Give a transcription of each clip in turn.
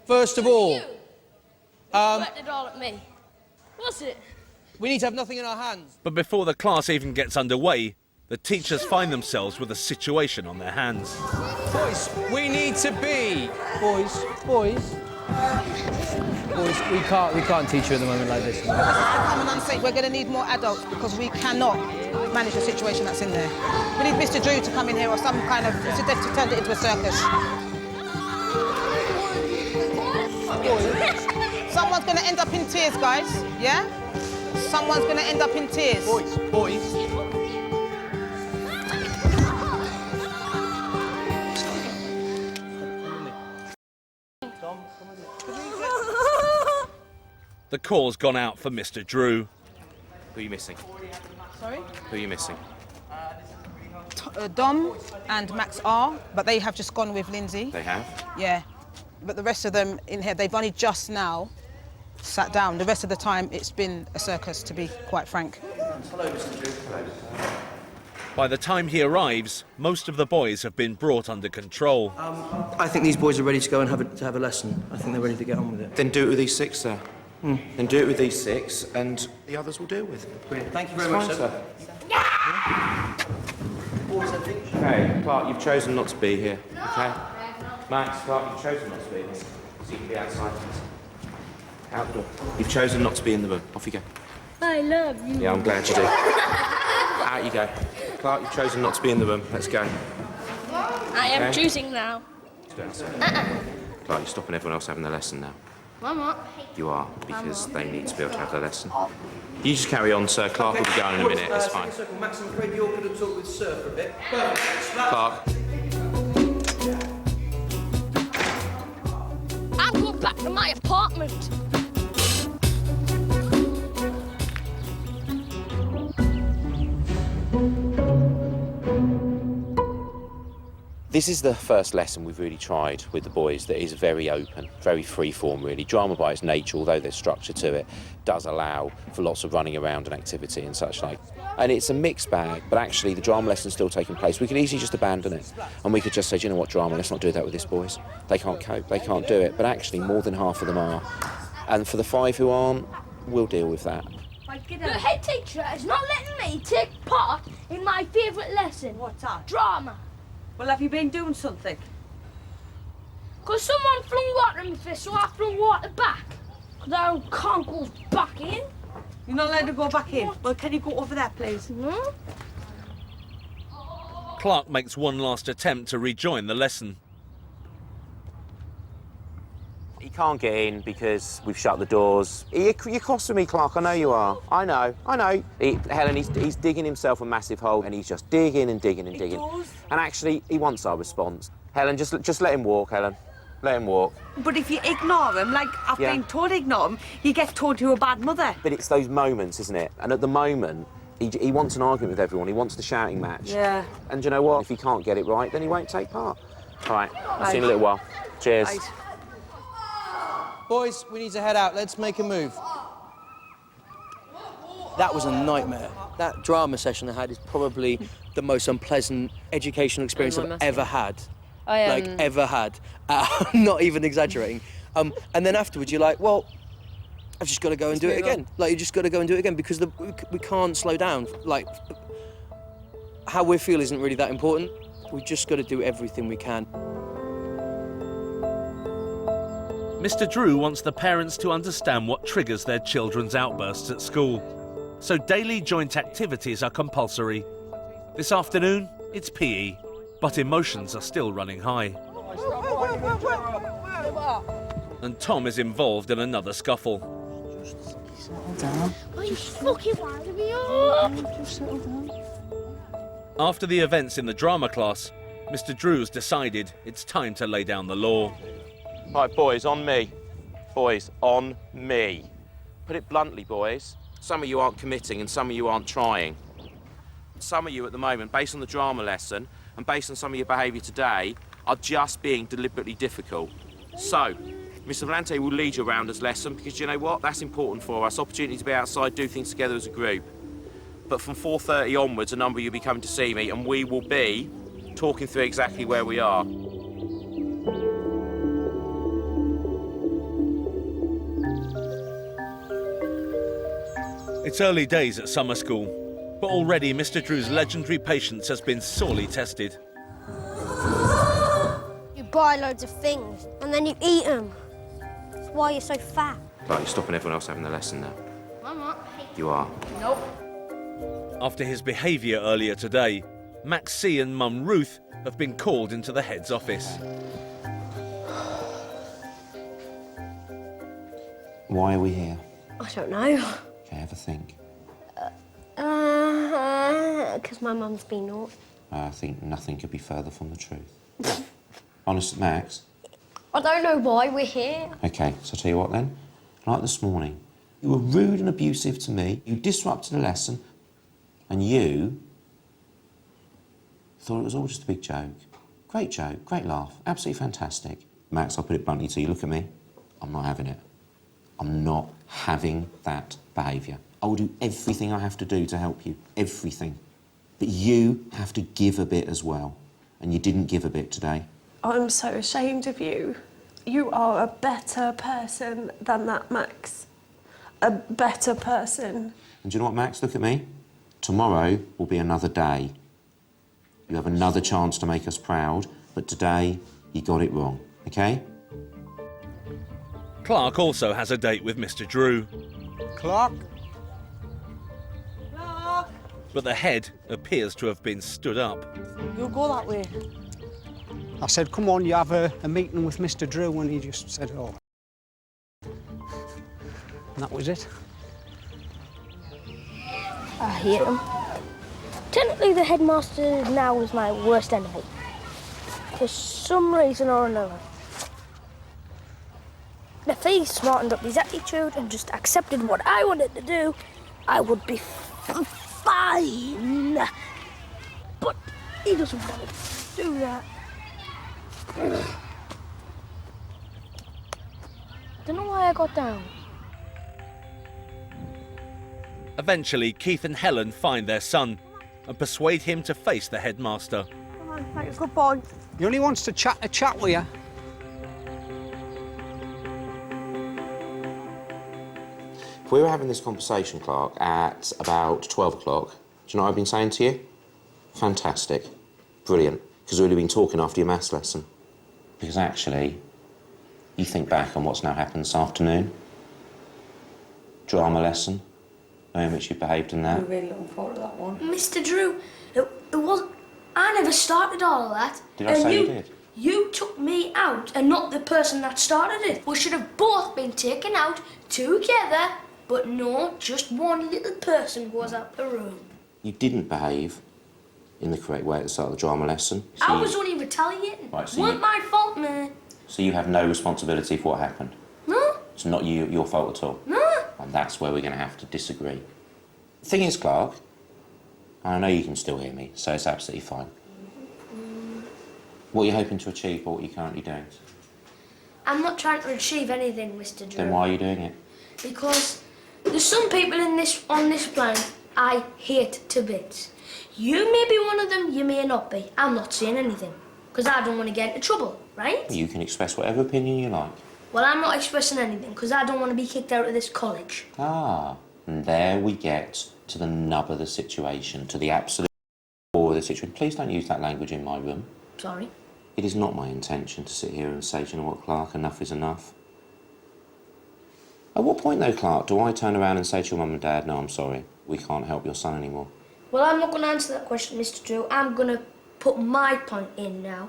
First of all... You directed all at me. Was it? We need to have nothing in our hands. But before the class even gets underway, the teachers find themselves with a situation on their hands. Boys, we need to be... Boys, we can't teach you at the moment like this. We're going to need more adults because we cannot manage the situation that's in there. We need Mr. Drew to come in here or some kind of... to turn it into a circus. Someone's going to end up in tears, guys, yeah? Someone's going to end up in tears. Boys. The call's gone out for Mr. Drew. Who are you missing? Sorry? Who are you missing? Dom and Max are, but they have just gone with Lindsay. They have? Yeah. But the rest of them in here, they've only just now sat down. The rest of the time, it's been a circus, to be quite frank. Hello, Mr. Drew. Hello. By the time he arrives, most of the boys have been brought under control. I think these boys are ready to go and have a lesson. I think they're ready to get on with it. Then do it with these 6, sir. Then do it with these 6, and the others will deal with it. Brilliant. Thank you very much, sir. Okay, Clark, you've chosen not to be here, okay? Max, Clark, you've chosen not to be here, so you can be outside. Out the door. You've chosen not to be in the room. Off you go. I love you. Yeah, I'm glad you do. Out you go. Clark, you've chosen not to be in the room. Let's go. I am choosing now. Let's go outside. Clark, you're stopping everyone else having their lesson now. I'm not. You are, because they need to be able to have their lesson. You just carry on, sir. Clark will be going in a minute. It's fine. Max, I'm afraid you're going to talk with Sir for a bit. Clark. I'm going back to my apartment. This is the first lesson we've really tried with the boys that is very open, very free-form, really. Drama by its nature, although there's structure to it, does allow for lots of running around and activity and such like. And it's a mixed bag, but actually the drama lesson's still taking place. We could easily just abandon it, and we could just say, do you know what, drama, let's not do that with this, boys. They can't cope, they can't do it, but actually more than half of them are. And for the 5 who aren't, we'll deal with that. The head teacher is not letting me take part in my favourite lesson. What's that? Drama. Well, have you been doing something? Because someone flung water in my face, so I flung water back. Because I can't go back in. You're not allowed to go back in? Well, can you go over there, please? No? Clark makes one last attempt to rejoin the lesson. He can't get in because we've shut the doors. You're crossing me, Clark, I know you are. I know. Helen, he's digging himself a massive hole, and he's just digging and digging and digging. And actually, he wants our response. Helen, just let him walk, Helen. Let him walk. But if you ignore him, like I've been told to ignore him, you get told you're a bad mother. But it's those moments, isn't it? And at the moment, he wants an argument with everyone. He wants the shouting match. Yeah. And do you know what? If he can't get it right, then he won't take part. All right, I'll see you in a little while. Cheers. Right. Boys, we need to head out. Let's make a move. That was a nightmare. That drama session I had is probably the most unpleasant educational experience I've ever had. Ever had. I'm not even exaggerating. And then afterwards, you're like, well, I've just got to go and do it again. Like, you just got to go and do it again because we can't slow down. Like, how we feel isn't really that important. We've just got to do everything we can. Mr. Drew wants the parents to understand what triggers their children's outbursts at school. So daily joint activities are compulsory. This afternoon, it's PE, but emotions are still running high. And Tom is involved in another scuffle. Settle down. Are you fucking winding me up? Just settle down. After the events in the drama class, Mr. Drew's decided it's time to lay down the law. Right, boys, on me. Boys, on me. Put it bluntly, boys. Some of you aren't committing and some of you aren't trying. Some of you at the moment, based on the drama lesson and based on some of your behaviour today, are just being deliberately difficult. So, Mr. Valente will lead you around this lesson because you know what? That's important for us. Opportunity to be outside, do things together as a group. But from 4:30 onwards, a number of you will be coming to see me and we will be talking through exactly where we are. It's early days at summer school, but already Mr. Drew's legendary patience has been sorely tested. You buy loads of things and then you eat them. That's why you're so fat. Clark, you're stopping everyone else having the lesson now. I'm not. You are. Nope. After his behaviour earlier today, Max C and Mum Ruth have been called into the head's office. Why are we here? I don't know. Okay, have a think. Because my mum's been naughty. I think nothing could be further from the truth. Honest, Max? I don't know why we're here. Okay, so I'll tell you what then. Like this morning, you were rude and abusive to me, you disrupted a lesson, and you thought it was all just a big joke. Great laugh, absolutely fantastic. Max, I'll put it bluntly to you, look at me. I'm not having it. I'm not having that behaviour. I will do everything I have to do to help you, everything. But you have to give a bit as well, and you didn't give a bit today. I'm so ashamed of you. You are a better person than that, Max. A better person. And do you know what, Max? Look at me. Tomorrow will be another day. You have another chance to make us proud, but today you got it wrong, OK? Clark also has a date with Mr. Drew. Clark? Clark! But the head appears to have been stood up. You go that way. I said, come on, you have a meeting with Mr. Drew, and he just said, oh. And that was it. I hate him. Technically, the headmaster now is my worst enemy. For some reason or another. If he smartened up his attitude and just accepted what I wanted to do, I would be fine. But he doesn't want to do that. Don't know why I got down. Eventually, Keith and Helen find their son and persuade him to face the headmaster. Come on, make a good boy. He only wants to chat with you. If we were having this conversation, Clark, at about 12 o'clock, do you know what I've been saying to you? Fantastic. Brilliant. Because we'd have been talking after your maths lesson. Because actually, you think back on what's now happened this afternoon. Drama lesson. The way in which you behaved in that. I'm really looking forward to that one. Mr. Drew, it wasn't. I never started all of that. Did I say you did? You took me out and not the person that started it. We should have both been taken out together, but no, just one little person goes out the room. You didn't behave in the correct way at the start of the drama lesson. So I was only retaliating. Right, so Wasn't my fault, man. So you have no responsibility for what happened? No. It's not your fault at all? No. And that's where we're going to have to disagree. The thing is, Clark, and I know you can still hear me, so it's absolutely fine. What are you hoping to achieve by what you're currently doing? I'm not trying to achieve anything, Mr. Drew. Then why are you doing it? Because there's some people on this planet I hate to bits. You may be one of them, you may not be. I'm not saying anything, because I don't want to get into trouble, right? You can express whatever opinion you like. Well, I'm not expressing anything, because I don't want to be kicked out of this college. Ah, and there we get to the nub of the situation, to the absolute core of the situation. Please don't use that language in my room. Sorry. It is not my intention to sit here and say, do you know what, Clark, enough is enough. At what point, though, Clark, do I turn around and say to your mum and dad, no, I'm sorry, we can't help your son anymore? Well, I'm not going to answer that question, Mr. Drew. I'm going to put my point in now.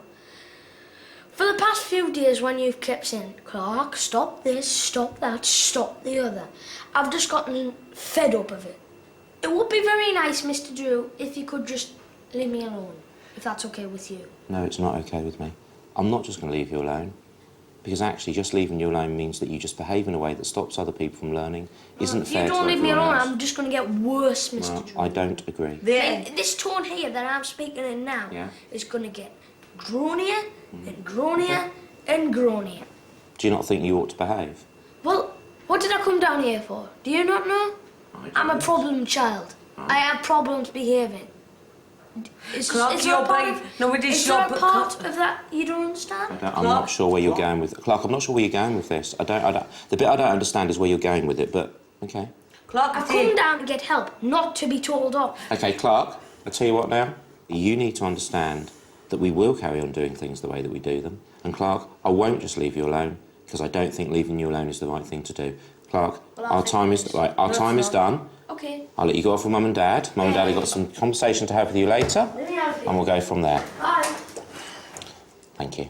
For the past few days when you've kept saying, Clark, stop this, stop that, stop the other, I've just gotten fed up of it. It would be very nice, Mr. Drew, if you could just leave me alone, if that's okay with you. No, it's not okay with me. I'm not just going to leave you alone. Because actually, just leaving you alone means that you just behave in a way that stops other people from learning, isn't fair to everyone else. If you don't leave me alone, I'm just going to get worse, Mr. Drew. I don't agree. This tone here that I'm speaking in now is going to get grownier and grownier and grownier. Do you not think you ought to behave? Well, what did I come down here for? Do you not know? I'm a problem child. I have problems behaving. Is there a part of that you don't understand? I'm not sure where you're going with it. Clark, I'm not sure where you're going with this. The bit I don't understand is where you're going with it, but okay. Clark, I've come down to get help, not to be told off. OK, Clark, I'll tell you what now. You need to understand that we will carry on doing things the way that we do them. And Clark, I won't just leave you alone, because I don't think leaving you alone is the right thing to do. Clark, our time is done. OK. I'll let you go off with Mum and Dad. Mum and Dad have got some conversation to have with you later, and we'll go from there. Bye. Thank you.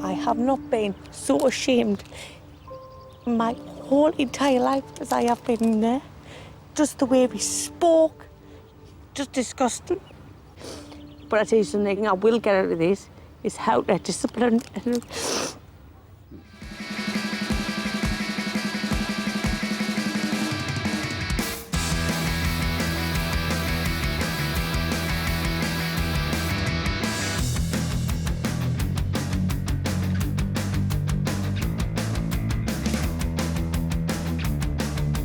I have not been so ashamed in my whole entire life as I have been in there. Just the way we spoke, just disgusting. But I tell you something, I will get out of this, is how to discipline.